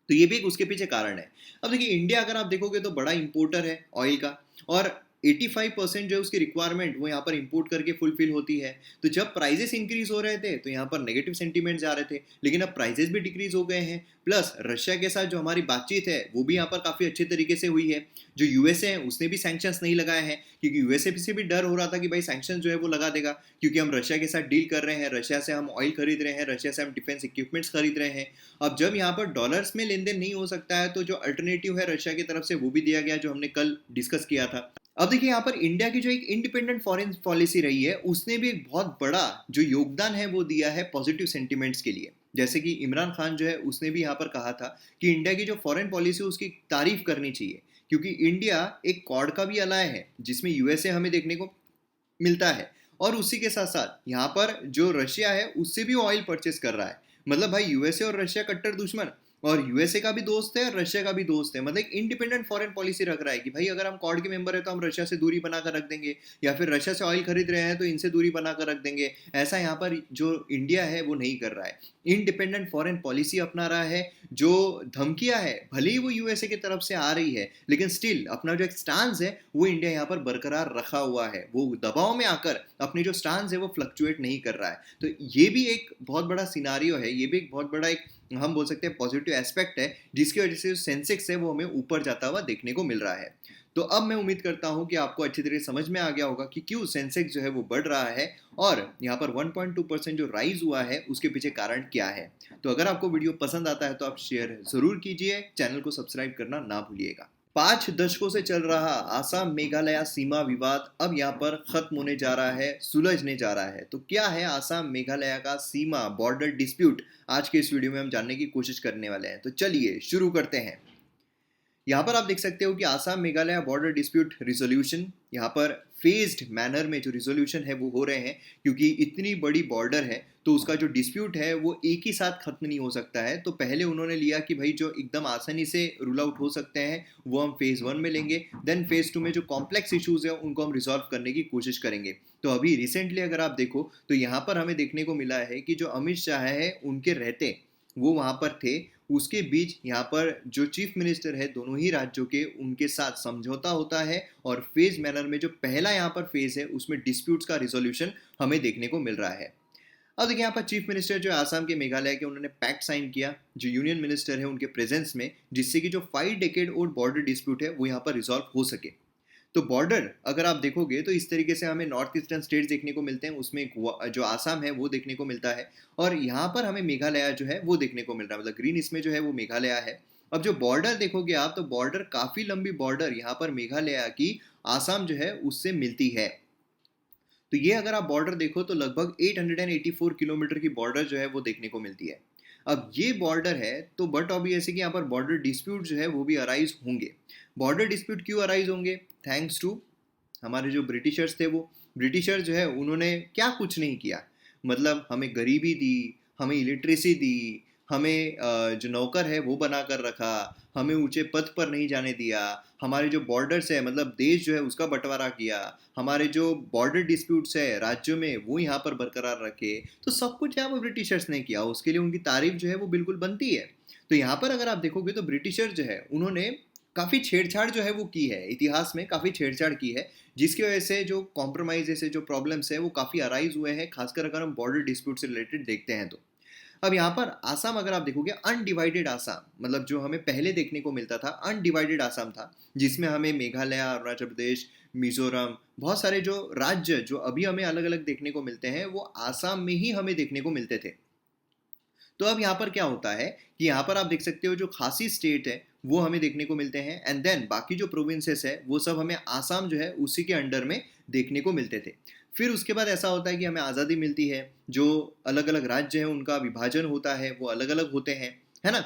तो ये भी एक उसके पीछे कारण है। अब देखिए इंडिया अगर आप देखोगे तो बड़ा इंपोर्टर है ऑयल का, और 85% जो है उसकी रिक्वायरमेंट वो यहाँ पर इंपोर्ट करके फुलफिल होती है। तो जब प्राइजेस इंक्रीज हो रहे थे तो यहाँ पर नेगेटिव सेंटीमेंट्स आ रहे थे, लेकिन अब प्राइजेस भी डिक्रीज हो गए हैं। प्लस रशिया के साथ जो हमारी बातचीत है वो भी यहाँ पर काफ़ी अच्छे तरीके से हुई है। जो यूएसए है उसने भी सैंक्शंस नहीं लगाए हैं, क्योंकि यूएसए से भी डर हो रहा था कि भाई सैंक्शन जो है वो लगा देगा, क्योंकि हम रशिया के साथ डील कर रहे हैं, रशिया से हम ऑयल खरीद रहे हैं, रशिया से हम डिफेंस इक्विपमेंट्स खरीद रहे हैं। अब जब यहाँ पर डॉलर्स में लेन देन नहीं हो सकता है तो जो अल्टरनेटिव है रशिया की तरफ से वो भी दिया गया, जो हमने कल डिस्कस किया था। अब देखिए यहाँ पर इंडिया की जो एक इंडिपेंडेंट फॉरेन पॉलिसी रही है उसने भी एक बहुत बड़ा जो योगदान है वो दिया है पॉजिटिव सेंटिमेंट्स के लिए। जैसे कि इमरान खान जो है उसने भी यहाँ पर कहा था कि इंडिया की जो फॉरेन पॉलिसी उसकी तारीफ करनी चाहिए, क्योंकि इंडिया एक क्वाड का भी अलाय है जिसमें यूएसए हमें देखने को मिलता है, और उसी के साथ साथ यहाँ पर जो रशिया है उससे भी ऑयल परचेस कर रहा है। मतलब भाई यूएसए और रशिया कट्टर दुश्मन, और यूएसए का भी दोस्त है और रशिया का भी दोस्त है। मतलब एक इंडिपेंडेंट फॉरेन पॉलिसी रख रहा है कि भाई अगर हम क्वाड के मेंबर है तो हम रशिया से दूरी बनाकर रख देंगे, या फिर रशिया से ऑयल खरीद रहे हैं तो इनसे दूरी बनाकर रख देंगे। ऐसा यहाँ पर जो इंडिया है वो नहीं कर रहा है, इंडिपेंडेंट फॉरेन पॉलिसी अपना रहा है। जो धमकियां है भले ही वो यूएसए की तरफ से आ रही है, लेकिन स्टिल अपना जो एक स्टांस है वो इंडिया यहाँ पर बरकरार रखा हुआ है। वो दबाव में आकर अपनी जो स्टांस है वो फ्लक्चुएट नहीं कर रहा है। तो ये भी एक बहुत बड़ा सिनारियो है, ये भी एक बहुत बड़ा एक हम बोल सकते हैं पॉजिटिव एस्पेक्ट है, जिसकी वजह से जो सेंसेक्स है वो हमें ऊपर जाता हुआ देखने को मिल रहा है। तो अब मैं उम्मीद करता हूं कि आपको अच्छी तरह समझ में आ गया होगा कि क्यों सेंसेक्स जो है वो बढ़ रहा है, और यहाँ पर 1.2% जो राइज हुआ है उसके पीछे कारण क्या है। तो अगर आपको वीडियो पसंद आता है तो आप शेयर जरूर कीजिए, चैनल को सब्सक्राइब करना ना भूलिएगा। 5 दशकों से चल रहा आसाम मेघालय सीमा विवाद अब यहाँ पर खत्म होने जा रहा है, सुलझने जा रहा है। तो क्या है आसाम मेघालय का सीमा बॉर्डर डिस्प्यूट, आज के इस वीडियो में हम जानने की कोशिश करने वाले हैं। तो चलिए शुरू करते हैं। यहाँ पर आप देख सकते हो कि Assam Meghalaya border dispute resolution यहाँ पर फेज्ड मैनर में जो रिजोल्यूशन है वो हो रहे हैं, क्योंकि इतनी बड़ी बॉर्डर है तो उसका जो डिस्प्यूट है वो एक ही साथ खत्म नहीं हो सकता है। तो पहले उन्होंने लिया कि भाई जो एकदम आसानी से रूल आउट हो सकते हैं वो हम फेज़ 1 में लेंगे, देन फेज़ 2 में जो कॉम्प्लेक्स इश्यूज है उनको हम रिजॉल्व करने की कोशिश करेंगे। तो अभी रिसेंटली अगर आप देखो तो यहाँ पर हमें देखने को मिला है कि जो अमित शाह है उनके रहते वो वहाँ पर थे, उसके बीच यहाँ पर जो चीफ मिनिस्टर है दोनों ही राज्यों के, उनके साथ समझौता होता है और फेज मैनर में जो पहला यहाँ पर फेज है उसमें डिस्प्यूट्स का रिजोल्यूशन हमें देखने को मिल रहा है। अब देखिए यहाँ पर चीफ मिनिस्टर जो आसाम के, मेघालय के, उन्होंने पैक्ट साइन किया जो यूनियन मिनिस्टर है उनके प्रेजेंस में, जिससे कि जो 5 डेकेड ओल्ड बॉर्डर डिस्प्यूट है वो यहाँ पर रिजॉल्व हो सके। तो बॉर्डर अगर आप देखोगे तो इस तरीके से हमें नॉर्थ ईस्टर्न स्टेट्स देखने को मिलते हैं, उसमें जो आसाम है वो देखने को मिलता है, और यहाँ पर हमें मेघालय जो है वो देखने को मिल रहा है, मतलब ग्रीन इसमें जो है वो मेघालय है। अब जो बॉर्डर देखोगे आप, तो बॉर्डर काफी लंबी बॉर्डर यहाँ पर मेघालय की आसाम जो है उससे मिलती है। तो ये अगर आप बॉर्डर देखो तो लगभग 884 किलोमीटर की बॉर्डर जो है वो देखने को मिलती है। अब ये बॉर्डर है तो बट ऑब्वियसली कि यहाँ पर बॉर्डर डिस्प्यूट जो है वो भी अराइज होंगे। बॉर्डर डिस्प्यूट क्यों अराइज होंगे? थैंक्स टू हमारे जो ब्रिटिशर्स थे, वो ब्रिटिशर जो है उन्होंने क्या कुछ नहीं किया, मतलब हमें गरीबी दी, हमें इलिटरेसी दी, हमें जो नौकर है वो बना कर रखा, हमें ऊंचे पद पर नहीं जाने दिया, हमारे जो बॉर्डर्स है मतलब देश जो है उसका बंटवारा किया, हमारे जो बॉर्डर डिस्प्यूट्स है राज्यों में वो यहाँ पर बरकरार रखे। तो सब कुछ यहाँ पर ब्रिटिशर्स ने किया, उसके लिए उनकी तारीफ जो है वो बिल्कुल बनती है। तो यहाँ पर अगर आप देखोगे तो ब्रिटिशर जो है उन्होंने काफ़ी छेड़छाड़ जो है वो की है, इतिहास में काफ़ी छेड़छाड़ की है, जिसकी वजह से जो कॉम्प्रोमाइज से जो प्रॉब्लम्स है वो काफ़ी अराइज हुए हैं, खासकर अगर हम बॉर्डर डिस्प्यूट से रिलेटेड देखते हैं तो। अब यहाँ पर आसाम अगर आप देखोगे, अनडिवाइडेड आसाम, मतलब जो हमें पहले देखने को मिलता था अनडिवाइडेड आसाम था, जिसमें हमें मेघालय, अरुणाचल प्रदेश, मिजोरम, बहुत सारे जो राज्य जो अभी हमें अलग अलग देखने को मिलते हैं वो आसाम में ही हमें देखने को मिलते थे। तो अब यहाँ पर क्या होता है कि यहाँ पर आप देख सकते हो जो खासी स्टेट है वो हमें देखने को मिलते हैं, एंड देन बाकी जो प्रोविंसेस है वो सब हमें आसाम जो है उसी के अंडर में देखने को मिलते थे। फिर उसके बाद ऐसा होता है कि हमें आज़ादी मिलती है, जो अलग अलग राज्य है उनका विभाजन होता है, वो अलग अलग होते हैं, है ना।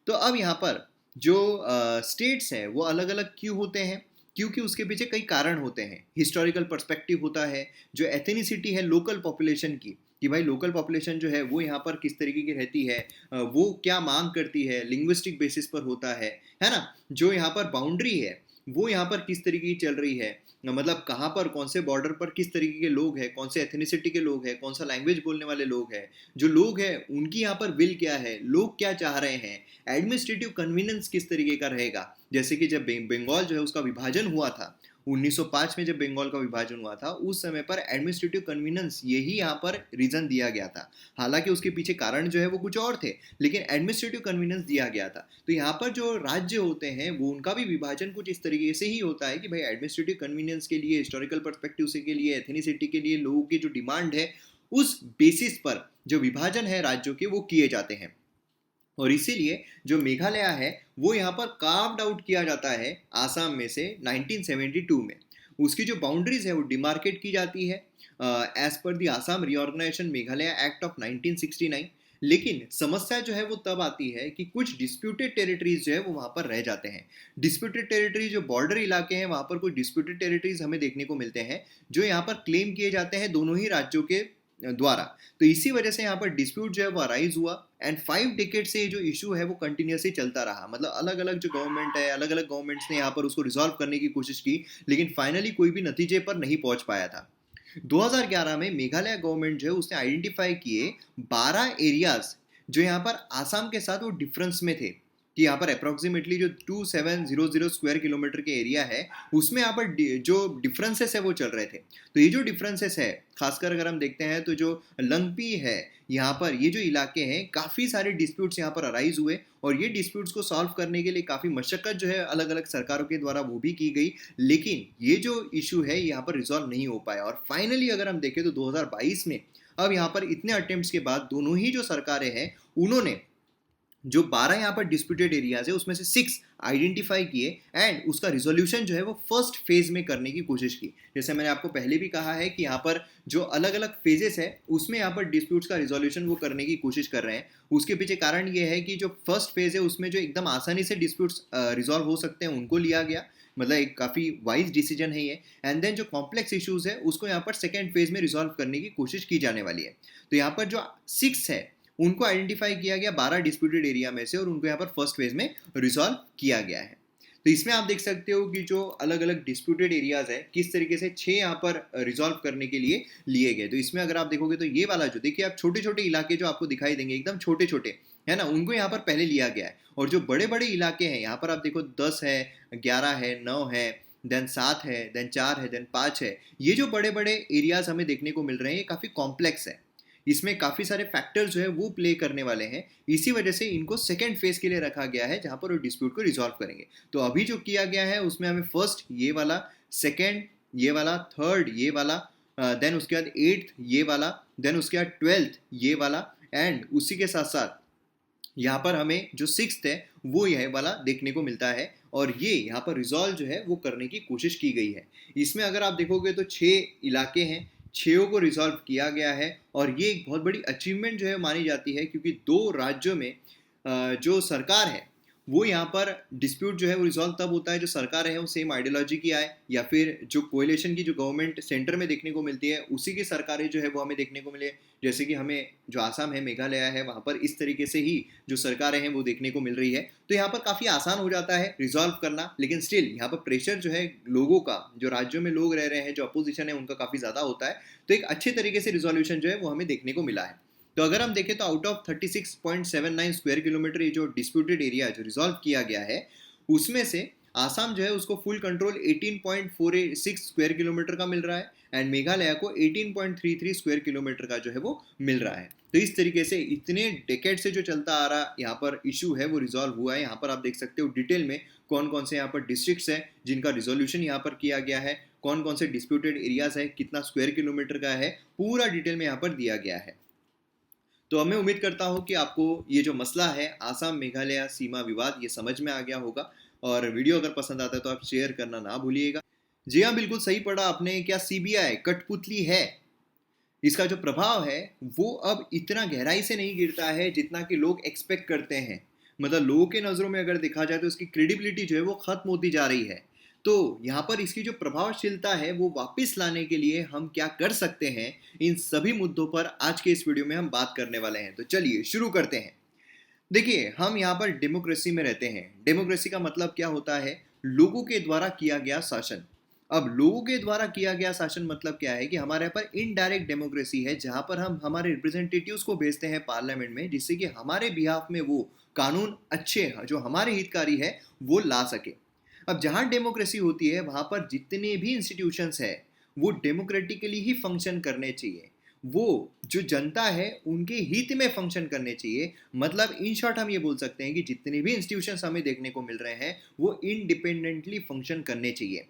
तो अब यहाँ पर जो स्टेट्स हैं वो अलग अलग क्यों होते हैं? क्योंकि उसके पीछे कई कारण होते हैं। हिस्टोरिकल पर्सपेक्टिव होता है, जो एथेनिसिटी है लोकल पॉपुलेशन की, कि भाई लोकल पॉपुलेशन जो है वो यहाँ पर किस तरीके की रहती है, वो क्या मांग करती है, लिंग्विस्टिक बेसिस पर होता है ना। जो यहाँ पर बाउंड्री है वो यहाँ पर किस तरीके की चल रही है, मतलब कहाँ पर कौन से बॉर्डर पर किस तरीके के लोग हैं, कौन से एथेनिसिटी के लोग हैं, कौन सा लैंग्वेज बोलने वाले लोग हैं, जो लोग हैं उनकी यहाँ पर विल क्या है, लोग क्या चाह रहे हैं, एडमिनिस्ट्रेटिव कन्वीनियंस किस तरीके का रहेगा। जैसे कि जब बंगाल जो है उसका विभाजन हुआ था 1905 में, जब बंगाल का विभाजन हुआ था उस समय पर एडमिनिस्ट्रेटिव कन्वीनियंस यही यहाँ पर रीजन दिया गया था। हालांकि उसके पीछे कारण जो है वो कुछ और थे, लेकिन एडमिनिस्ट्रेटिव कन्वीनियंस दिया गया था। तो यहाँ पर जो राज्य होते हैं वो उनका भी विभाजन कुछ इस तरीके से ही होता है कि भाई एडमिनिस्ट्रेटिव कन्वीनियंस के लिए, हिस्टोरिकल पर्सपेक्टिव से के लिए, एथेनिसिटी के लिए लोगों की जो डिमांड है उस बेसिस पर जो विभाजन है राज्यों के वो किए जाते हैं। और इसीलिए जो मेघालय है वो यहाँ पर कार्व्ड आउट किया जाता है आसाम में से 1972 में। उसकी जो बाउंड्रीज है वो डिमार्केट की जाती है as per the Assam reorganisation Meghalaya act of 1969। लेकिन समस्या जो है वो तब आती है कि कुछ डिस्प्यूटेड टेरिटरीज जो है वो वहाँ पर रह जाते हैं। डिस्प्यूटेड टेरिटरीज जो बॉर्डर इलाके हैं वहाँ पर कुछ डिस्प्यूटेड टेरिटरीज हमें देखने को मिलते हैं जो यहाँ पर क्लेम किए जाते हैं दोनों ही राज्यों के द्वारा। तो इसी वजह से यहाँ पर डिस्प्यूट जो है वो अराइज हुआ, एंड 5 डेकेड से जो इशू है वो कंटिन्यूसली चलता रहा। मतलब अलग अलग जो गवर्नमेंट है, अलग अलग गवर्नमेंट्स ने यहाँ पर उसको रिजॉल्व करने की कोशिश की, लेकिन फाइनली कोई भी नतीजे पर नहीं पहुंच पाया था। 2011 में मेघालय गवर्नमेंट जो है उसने आइडेंटिफाई किए 12 एरियाज जो यहाँ पर आसाम के साथ वो डिफरेंस में थे, कि यहाँ पर अप्रोक्सीमेटली जो 2700 स्क्वायर किलोमीटर के एरिया है उसमें यहाँ पर जो डिफरेंसेस है वो चल रहे थे। तो ये जो डिफरेंसेस है, खासकर अगर हम देखते हैं तो जो लंगपी है यहाँ पर, ये जो इलाके हैं काफ़ी सारे डिस्प्यूट्स यहाँ पर अराइज हुए, और ये डिस्प्यूट्स को सॉल्व करने के लिए काफ़ी मशक्कत जो है अलग अलग सरकारों के द्वारा वो भी की गई, लेकिन ये जो इशू है यहाँ पर रिजॉल्व नहीं हो पाया। और फाइनली अगर हम देखें तो 2022 में अब यहाँ पर इतने अटेम्प्ट्स के बाद दोनों ही जो सरकारें हैं उन्होंने जो 12 यहाँ पर डिस्प्यूटेड एरियाज है उसमें से 6 आइडेंटिफाई किए, एंड उसका रिजोल्यूशन जो है वो फर्स्ट फेज में करने की कोशिश की। जैसे मैंने आपको पहले भी कहा है कि यहाँ पर जो अलग अलग फेजेस है उसमें यहाँ पर डिस्प्यूट्स का रिजोल्यूशन वो करने की कोशिश कर रहे हैं। उसके पीछे कारण ये है कि जो फर्स्ट फेज है उसमें जो एकदम आसानी से डिस्प्यूट्स रिजॉल्व हो सकते हैं उनको लिया गया, मतलब एक काफ़ी वाइज डिसीजन है ये। एंड देन जो कॉम्प्लेक्स इश्यूज है उसको यहाँ पर सेकेंड फेज में रिजॉल्व करने की कोशिश की जाने वाली है। तो यहाँ पर जो 6 है उनको आइडेंटिफाई किया गया 12 डिस्प्यूटेड एरिया में से, और उनको यहाँ पर फर्स्ट फेज में रिजॉल्व किया गया है। तो इसमें आप देख सकते हो कि जो अलग अलग डिस्प्यूटेड एरियाज है किस तरीके से 6 यहाँ पर रिजॉल्व करने के लिए लिए गए। तो इसमें अगर आप देखोगे तो ये वाला जो देखिए आप छोटे छोटे इलाके जो आपको दिखाई देंगे एकदम छोटे छोटे, है ना, उनको यहाँ पर पहले लिया गया है। और जो बड़े बड़े इलाके हैं यहाँ पर आप देखो 10 है, 11 है, 9 है, देन 7 है, देन 4 है, देन 5 है। ये जो बड़े बड़े एरियाज हमें देखने को मिल रहे हैं ये काफ़ी कॉम्प्लेक्स है, इसमें काफ़ी सारे फैक्टर्स जो है वो प्ले करने वाले हैं। इसी वजह से इनको सेकेंड फेज के लिए रखा गया है जहाँ पर वो डिस्प्यूट को रिजॉल्व करेंगे। तो अभी जो किया गया है उसमें हमें फर्स्ट ये वाला, सेकेंड ये वाला, थर्ड ये वाला, देन उसके बाद एट्थ ये वाला, देन उसके बाद ट्वेल्थ ये वाला, एंड उसी के साथ साथ यहाँ पर हमें जो सिक्स्थ है वो यह वाला देखने को मिलता है। और ये यहाँ पर रिजॉल्व जो है वो करने की कोशिश की गई है। इसमें अगर आप देखोगे तो 6 इलाके हैं, 6 को रिजॉल्व किया गया है। और ये एक बहुत बड़ी अचीवमेंट जो है मानी जाती है, क्योंकि 2 राज्यों में जो सरकार है वो यहाँ पर डिस्प्यूट जो है वो रिजॉल्व तब होता है जो सरकार है वो सेम आइडियोलॉजी की आए, या फिर जो कोएलिशन की जो गवर्नमेंट सेंटर में देखने को मिलती है उसी की सरकारें जो है वो हमें देखने को मिले। जैसे कि हमें जो आसाम है, मेघालय है, वहाँ पर इस तरीके से ही जो सरकारें हैं वो देखने को मिल रही है। तो यहाँ पर काफ़ी आसान हो जाता है रिजॉल्व करना, लेकिन स्टिल यहाँ पर प्रेशर जो है लोगों का, जो राज्यों में लोग रह रहे हैं, जो अपोजिशन है उनका काफ़ी ज़्यादा होता है। तो एक अच्छे तरीके से रिजोल्यूशन जो है वो हमें देखने को मिला है। तो अगर हम देखें तो आउट ऑफ 36.79 स्क्वायर किलोमीटर ये जो डिस्प्यूटेड एरिया जो रिजॉल्व किया गया है उसमें से आसाम जो है उसको फुल कंट्रोल 18.46 स्क्वायर किलोमीटर का मिल रहा है, एंड मेघालय को 18.33 स्क्वायर किलोमीटर का जो है वो मिल रहा है। तो इस तरीके से इतने डेकेड से जो चलता आ रहा यहाँ पर इशू है वो रिजॉल्व हुआ है। यहाँ पर आप देख सकते हो डिटेल में कौन कौन से यहाँ पर डिस्ट्रिक्ट्स हैं जिनका रिजोल्यूशन यहाँ पर किया गया है, कौन कौन से डिस्प्यूटेड एरियाज है, कितना स्क्वायर किलोमीटर का है, पूरा डिटेल में यहाँ पर दिया गया है। तो मैं उम्मीद करता हूँ कि आपको ये जो मसला है आसाम मेघालय सीमा विवाद ये समझ में आ गया होगा। और वीडियो अगर पसंद आता है तो आप शेयर करना ना भूलिएगा। जी हाँ, बिल्कुल सही पढ़ा आपने। क्या सीबीआई कठपुतली है? इसका जो प्रभाव है वो अब इतना गहराई से नहीं गिरता है जितना कि लोग एक्सपेक्ट करते हैं। मतलब लोगों के नज़रों में अगर देखा जाए तो इसकी क्रेडिबिलिटी जो है वो खत्म होती जा रही है। तो यहाँ पर इसकी जो प्रभावशीलता है वो वापस लाने के लिए हम क्या कर सकते हैं, इन सभी मुद्दों पर आज के इस वीडियो में हम बात करने वाले हैं। तो चलिए शुरू करते हैं। देखिए, हम यहाँ पर डेमोक्रेसी में रहते हैं। डेमोक्रेसी का मतलब क्या होता है? लोगों के द्वारा किया गया शासन। अब लोगों के द्वारा किया गया शासन मतलब क्या है कि हमारे यहाँ पर इनडायरेक्ट डेमोक्रेसी है, जहाँ पर हम हमारे रिप्रेजेंटेटिव्स को भेजते हैं पार्लियामेंट में, जिससे कि हमारे बिहाफ में वो कानून अच्छे जो हमारे हितकारी है वो ला सके। अब जहाँ डेमोक्रेसी होती है वहाँ पर जितने भी इंस्टीट्यूशंस है वो डेमोक्रेटिकली ही फंक्शन करने चाहिए। वो जो जनता है उनके हित में फंक्शन करने चाहिए। मतलब इन शॉर्ट हम ये बोल सकते हैं कि जितने भी इंस्टीट्यूशंस हमें देखने को मिल रहे हैं वो इंडिपेंडेंटली फंक्शन करने चाहिए।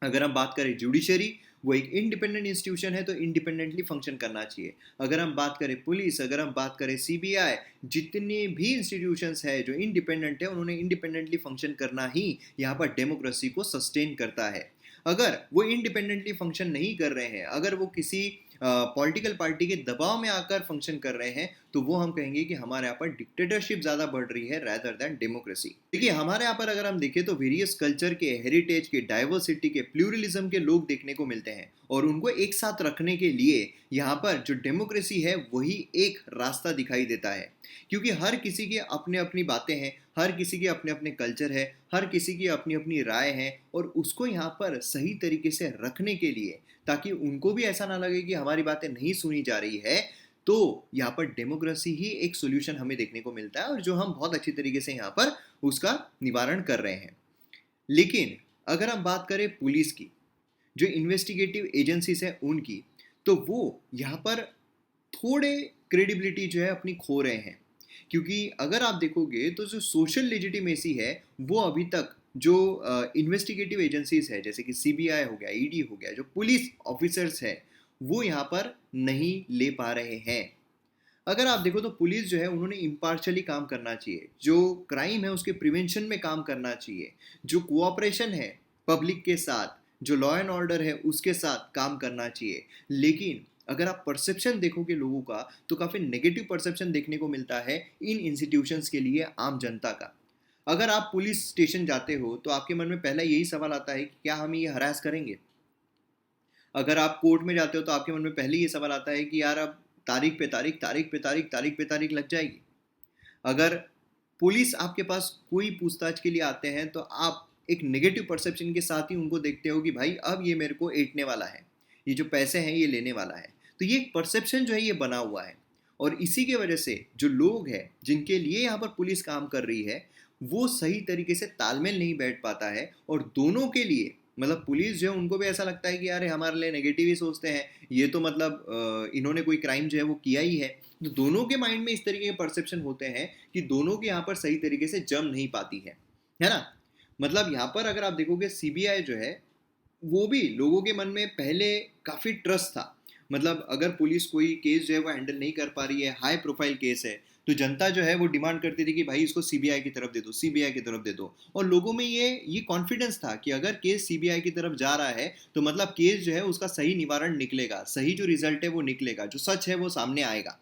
अगर हम बात करें जुडिशरी, वो एक इंडिपेंडेंट इंस्टीट्यूशन है तो इंडिपेंडेंटली फंक्शन करना चाहिए। अगर हम बात करें पुलिस, अगर हम बात करें सीबीआई, जितने भी इंस्टीट्यूशंस है जो इंडिपेंडेंट है उन्होंने इंडिपेंडेंटली फंक्शन करना ही यहाँ पर डेमोक्रेसी को सस्टेन करता है। अगर वो इंडिपेंडेंटली फंक्शन नहीं कर रहे हैं, अगर वो किसी पॉलिटिकल पार्टी के दबाव में आकर फंक्शन कर रहे हैं, तो वो हम कहेंगे कि हमारे यहाँ पर डिक्टेटरशिप ज़्यादा बढ़ रही है रैदर दैन डेमोक्रेसी। देखिए, हमारे यहाँ पर अगर हम देखें तो वेरियस कल्चर के, हेरिटेज के, डाइवर्सिटी के, प्लूरलिज्म के लोग देखने को मिलते हैं, और उनको एक साथ रखने के लिए यहाँ पर जो डेमोक्रेसी है वही एक रास्ता दिखाई देता है। क्योंकि हर किसी की अपने अपनी बातें हैं, हर किसी के अपने अपने कल्चर है, हर किसी की अपनी अपनी राय है, और उसको यहाँ पर सही तरीके से रखने के लिए, ताकि उनको भी ऐसा ना लगे कि हमारी बातें नहीं सुनी जा रही है, तो यहाँ पर डेमोक्रेसी ही एक सोल्यूशन हमें देखने को मिलता है, और जो हम बहुत अच्छी तरीके से यहाँ पर उसका निवारण कर रहे हैं। लेकिन अगर हम बात करें पुलिस की, जो इन्वेस्टिगेटिव एजेंसीज हैं उनकी, तो वो यहाँ पर थोड़े क्रेडिबिलिटी जो है अपनी खो रहे हैं। क्योंकि अगर आप देखोगे तो जो सोशल लेजिटिमेसी है वो अभी तक जो इन्वेस्टिगेटिव एजेंसीज है, जैसे कि सीबीआई हो गया, ईडी हो गया, जो पुलिस ऑफिसर्स है वो यहाँ पर नहीं ले पा रहे हैं। अगर आप देखो तो पुलिस जो है उन्होंने इम्पार्शली काम करना चाहिए, जो क्राइम है उसके प्रिवेंशन में काम करना चाहिए, जो कोऑपरेशन है पब्लिक के साथ, जो लॉ एंड ऑर्डर है उसके साथ काम करना चाहिए। लेकिन अगर आप परसेप्शन देखोगे लोगों का तो काफ़ी नेगेटिव परसेप्शन देखने को मिलता है इन इंस्टीट्यूशंस के लिए आम जनता का। अगर आप पुलिस स्टेशन जाते हो तो आपके मन में पहला यही सवाल आता है कि क्या हम ये हरास करेंगे। अगर आप कोर्ट में जाते हो तो आपके मन में पहले ये सवाल आता है कि यार अब तारीख पे तारीख, तारीख पे तारीख, तारीख पे तारीख लग जाएगी। अगर पुलिस आपके पास कोई पूछताछ के लिए आते हैं तो आप एक नेगेटिव परसेप्शन के साथ ही उनको देखते हो कि भाई अब ये मेरे को ऐंठने वाला है, ये जो पैसे हैं ये लेने वाला है। तो ये एक परसेप्शन जो है ये बना हुआ है। और इसी के वजह से जो लोग हैं जिनके लिए यहाँ पर पुलिस काम कर रही है वो सही तरीके से तालमेल नहीं बैठ पाता है, और दोनों के लिए मतलब पुलिस जो है उनको भी ऐसा लगता है कि यार हमारे लिए नेगेटिव ही सोचते हैं, ये तो मतलब इन्होंने कोई क्राइम जो है वो किया ही है। तो दोनों के माइंड में इस तरीके के परसेप्शन होते हैं कि दोनों की यहाँ पर सही तरीके से जम नहीं पाती है ना। मतलब यहाँ पर अगर आप देखोगे सीबीआई जो है वो भी लोगों के मन में पहले काफ़ी ट्रस्ट था। मतलब अगर पुलिस कोई केस जो है वो हैंडल नहीं कर पा रही है, हाई प्रोफाइल केस है, तो जनता जो है वो डिमांड करती थी कि भाई इसको सीबीआई की तरफ दे दो, सीबीआई की तरफ दे दो। और लोगों में ये कॉन्फिडेंस था कि अगर केस सीबीआई की तरफ जा रहा है तो मतलब केस जो है उसका सही निवारण निकलेगा, सही जो रिजल्ट है वो निकलेगा, जो सच है वो सामने आएगा।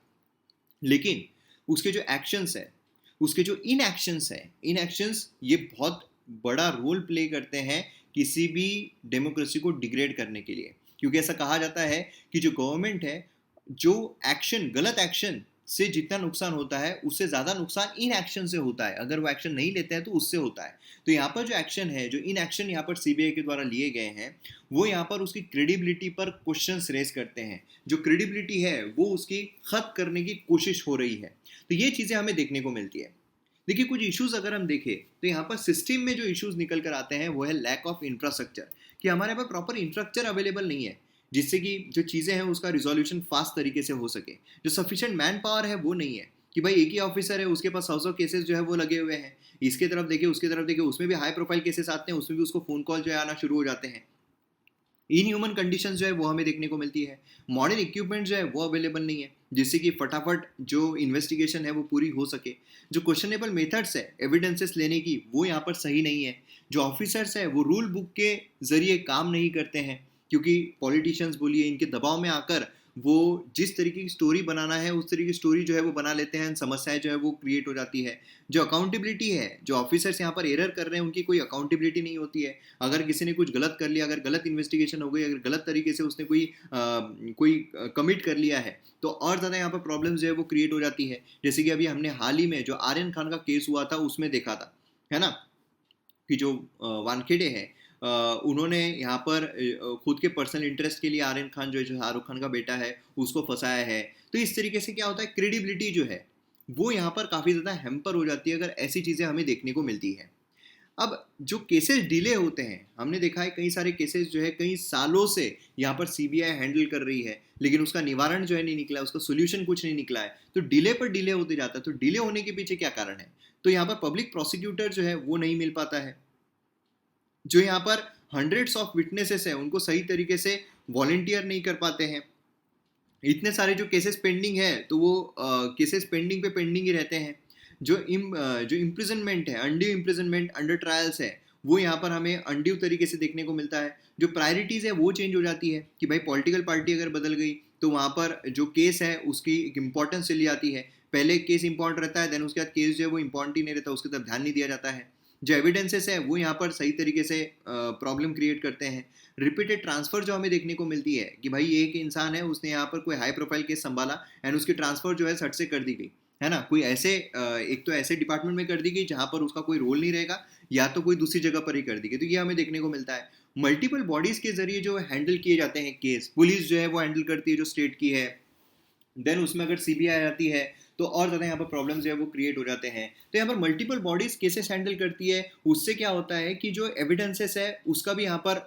लेकिन उसके जो एक्शंस है, उसके जो इनएक्शंस ये बहुत बड़ा रोल प्ले करते हैं किसी भी डेमोक्रेसी को डिग्रेड करने के लिए। क्योंकि ऐसा कहा जाता है कि जो गवर्नमेंट है, जो एक्शन गलत एक्शन से जितना नुकसान होता है उससे ज़्यादा नुकसान इन एक्शन से होता है। अगर वो एक्शन नहीं लेते हैं तो उससे होता है। तो यहाँ पर जो एक्शन है, जो इन एक्शन यहाँ पर सीबीआई के द्वारा लिए गए हैं, वो यहाँ पर उसकी क्रेडिबिलिटी पर क्वेश्चंस रेज करते हैं। जो क्रेडिबिलिटी है वो उसकी खत्म करने की कोशिश हो रही है। तो ये चीज़ें हमें देखने को मिलती है। देखिए कुछ इश्यूज अगर हम देखें तो यहाँ पर सिस्टम में जो इश्यूज निकल कर आते हैं वो है लैक ऑफ इंफ्रास्ट्रक्चर, कि हमारे पास प्रॉपर इंफ्रास्ट्रक्चर अवेलेबल नहीं है जिससे कि जो चीज़ें हैं उसका रिजोल्यूशन फास्ट तरीके से हो सके। जो सफिशिएंट मैन पावर है वो नहीं है, कि भाई एक ही ऑफिसर है उसके पास 100 केसेस जो है वो लगे हुए हैं, इसके तरफ देखिए उसकी तरफ देखिए, उसमें भी हाई प्रोफाइल केसेस आते हैं, उसमें भी उसको फोन कॉल जो है आना शुरू हो जाते हैं। इनह्यूमन कंडीशंस जो है वो हमें देखने को मिलती है। मॉडर्न इक्विपमेंट जो है वो अवेलेबल नहीं है जिससे कि फटाफट जो इन्वेस्टिगेशन है वो पूरी हो सके। जो क्वेश्चनेबल मेथड्स है एविडेंसेस लेने की वो यहाँ पर सही नहीं है। जो ऑफिसर्स है वो रूल बुक के जरिए काम नहीं करते हैं, क्योंकि पॉलिटिशियंस बोलिए इनके दबाव में आकर वो जिस तरीके की स्टोरी बनाना है उस तरीके की स्टोरी जो है वो बना लेते हैं, समस्याएं जो है वो क्रिएट हो जाती है। जो अकाउंटेबिलिटी है, जो ऑफिसर्स यहाँ पर एरर कर रहे हैं उनकी कोई अकाउंटेबिलिटी नहीं होती है। अगर किसी ने कुछ गलत कर लिया, अगर गलत इन्वेस्टिगेशन हो गई, अगर गलत तरीके से उसने कोई कमिट कर लिया है तो और ज़्यादा यहाँ पर प्रॉब्लम जो है वो क्रिएट हो जाती है। जैसे कि अभी हमने हाल ही में जो आर्यन खान का केस हुआ था उसमें देखा था, है ना, कि जो वानखेड़े हैं उन्होंने यहाँ पर खुद के पर्सनल इंटरेस्ट के लिए आर्यन खान जो है, जो शाहरुख खान का बेटा है, उसको फंसाया है। तो इस तरीके से क्या होता है, क्रेडिबिलिटी जो है वो यहाँ पर काफ़ी ज़्यादा हैम्पर हो जाती है अगर ऐसी चीज़ें हमें देखने को मिलती है। अब जो केसेस डिले होते हैं, हमने देखा है कई सारे केसेस जो है कई सालों से यहाँ पर सीबीआई हैंडल कर रही है लेकिन उसका निवारण जो है नहीं निकला, उसका सोल्यूशन कुछ नहीं निकला है, तो डिले पर डिले होते जाता है। तो डिले होने के पीछे क्या कारण है? तो यहाँ पर पब्लिक प्रोसिक्यूटर जो है वो नहीं मिल पाता है। जो यहाँ पर हंड्रेड्स ऑफ विटनेसेस है उनको सही तरीके से वॉलेंटियर नहीं कर पाते हैं। इतने सारे जो केसेस पेंडिंग है तो वो केसेस पेंडिंग पे पेंडिंग ही रहते हैं। जो इम्प्रिजनमेंट है, अनड्यू इम्प्रिजनमेंट अंडर ट्रायल्स है, वो यहाँ पर हमें अनड्यू तरीके से देखने को मिलता है। जो प्रायोरिटीज़ है वो चेंज हो जाती है कि भाई पॉलिटिकल पार्टी अगर बदल गई तो वहाँ पर जो केस है उसकी एक इंपॉर्टेंस चली जाती है। पहले केस इंपॉर्टेंट रहता है, देन उसके बाद केस जो है वो इंपॉर्टेंट ही नहीं रहता, उसकी तरफ ध्यान नहीं दिया जाता है। जो एविडेंसेस है वो यहाँ पर सही तरीके से प्रॉब्लम क्रिएट करते हैं। रिपीटेड ट्रांसफर जो हमें देखने को मिलती है कि भाई एक इंसान है उसने यहाँ पर कोई हाई प्रोफाइल केस संभाला एंड उसकी ट्रांसफर जो है सट से कर दी गई, है ना। कोई ऐसे एक तो ऐसे डिपार्टमेंट में कर दी गई जहाँ पर उसका कोई रोल नहीं रहेगा, या तो कोई दूसरी जगह पर ही कर दी गई। तो ये हमें देखने को मिलता है। मल्टीपल बॉडीज के जरिए जो हैंडल किए जाते हैं केस, पुलिस जो है वो हैंडल करती है जो स्टेट की है, देन उसमें अगर सीबीआई आती है तो और ज़्यादा यहाँ पर प्रॉब्लम जो है वो क्रिएट हो जाते हैं। तो यहाँ पर मल्टीपल बॉडीज केसेस हैंडल करती है, उससे क्या होता है कि जो एविडेंसेस है उसका भी यहाँ पर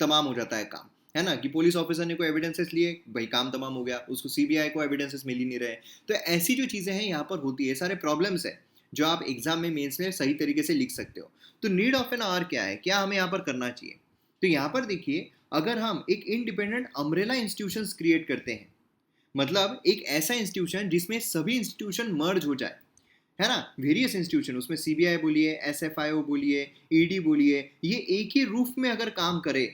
तमाम हो जाता है काम, है ना, कि पुलिस ऑफिसर ने कोई एविडेंसेस लिए, भाई काम तमाम हो गया, उसको सीबीआई को एविडेंसेस मिल ही नहीं रहे। तो ऐसी जो चीज़ें हैं यहाँ पर होती है, सारे प्रॉब्लम्स है जो आप एग्जाम में मेंस में सही तरीके से लिख सकते हो। तो नीड ऑफ एन आवर क्या है, क्या हमें यहाँ पर करना चाहिए? तो यहाँ पर देखिए, अगर हम एक इंडिपेंडेंट अम्ब्रेला इंस्टीट्यूशन क्रिएट करते हैं, मतलब एक ऐसा इंस्टीट्यूशन जिसमें सभी इंस्टीट्यूशन मर्ज हो जाए, है ना, वेरियस इंस्टीट्यूशन, उसमें सीबीआई बोलिए, एसएफआईओ बोलिए, ईडी बोलिए, ये एक ही रूफ में अगर काम करे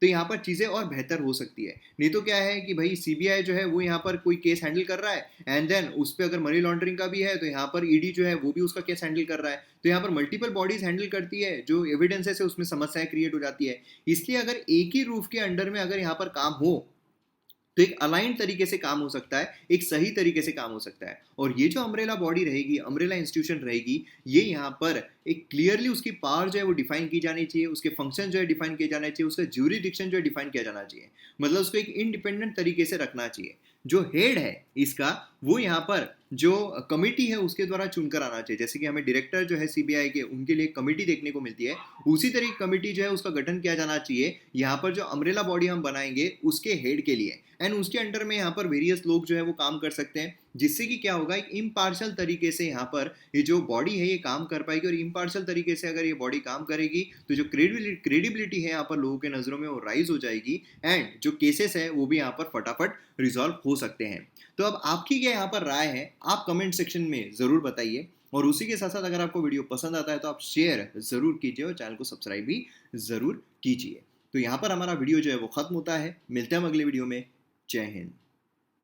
तो यहाँ पर चीज़ें और बेहतर हो सकती है। नहीं तो क्या है कि भाई सीबीआई जो है वो यहाँ पर कोई केस हैंडल कर रहा है एंड देन उस पर अगर मनी लॉन्ड्रिंग का भी है तो यहाँ पर ईडी जो है वो भी उसका केस हैंडल कर रहा है। तो यहाँ पर मल्टीपल बॉडीज हैंडल करती है, जो एविडेंसेस है उसमें समस्याएं क्रिएट हो जाती है। इसलिए अगर एक ही रूफ के अंडर में अगर यहाँ पर काम हो तो एक अलाइंड तरीके से काम हो सकता है, एक सही तरीके से काम हो सकता है। और ये जो अम्ब्रेला बॉडी रहेगी, अम्ब्रेला इंस्टीट्यूशन रहेगी, ये यहाँ पर एक क्लियरली उसकी पावर जो है वो डिफाइन की जानी चाहिए, उसके फंक्शन जो है डिफाइन किए जाने चाहिए, उसका ज्यूरिडिक्शन जो है डिफाइन किया जाना चाहिए। मतलब उसको एक इंडिपेंडेंट तरीके से रखना चाहिए। जो हेड है इसका वो यहाँ पर जो कमिटी है उसके द्वारा चुनकर आना चाहिए। जैसे कि हमें डायरेक्टर जो है सीबीआई के, उनके लिए कमिटी देखने को मिलती है, उसी तरह की कमिटी जो है उसका गठन किया जाना चाहिए यहाँ पर जो अम्ब्रेला बॉडी हम बनाएंगे उसके हेड के लिए। एंड उसके अंडर में यहाँ पर वेरियस लोग जो है वो काम कर सकते हैं, जिससे कि क्या होगा, एक इम्पार्शल तरीके से यहाँ पर ये जो बॉडी है ये काम कर पाएगी। और इम्पार्शल तरीके से अगर ये बॉडी काम करेगी तो जो क्रेडिबिलिटी है यहाँ पर लोगों के नज़रों में वो राइज हो जाएगी, एंड जो केसेस है वो भी यहाँ पर फटाफट रिजॉल्व हो सकते हैं। तो अब आपकी क्या यहाँ पर राय है, आप कमेंट सेक्शन में ज़रूर बताइए। और उसी के साथ साथ अगर आपको वीडियो पसंद आता है तो आप शेयर ज़रूर कीजिए और चैनल को सब्सक्राइब भी ज़रूर कीजिए। तो यहाँ पर हमारा वीडियो जो है वो ख़त्म होता है। मिलते हैं हम अगले वीडियो में। जय हिंद।